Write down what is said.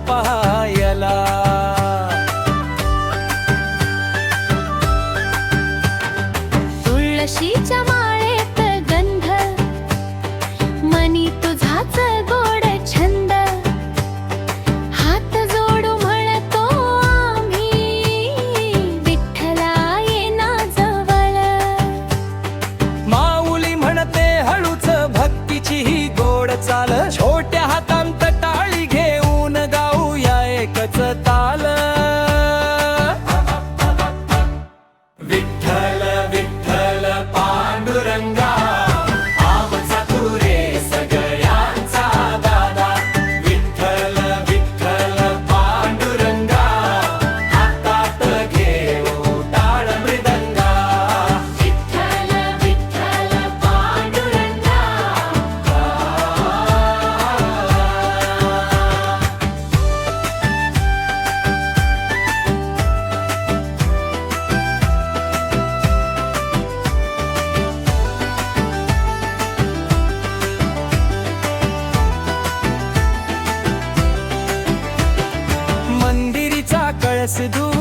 पाहायला. तुळशीच्या माळेत गंध, मनी तुझाच गोड छंद. हात जोडू म्हणतो आम्ही, विठ्ठला ये ना जवळ. माऊली म्हणते हळूच भक्तीची ही गोड चाल. छोट्या हातांत टाळी घेऊन गाऊया एकच ताल. विठ्ठल विठ्ठल पांडुरंगा, आमचा तू रे सगळ्यांचा दादा. विठ्ठल विठ्ठल पांडुरंगा, हातात घेऊ टाळ मृदंगा. विठ्ठल विठ्ठल पांडुरंगा. मंदिरीचा कळस दूर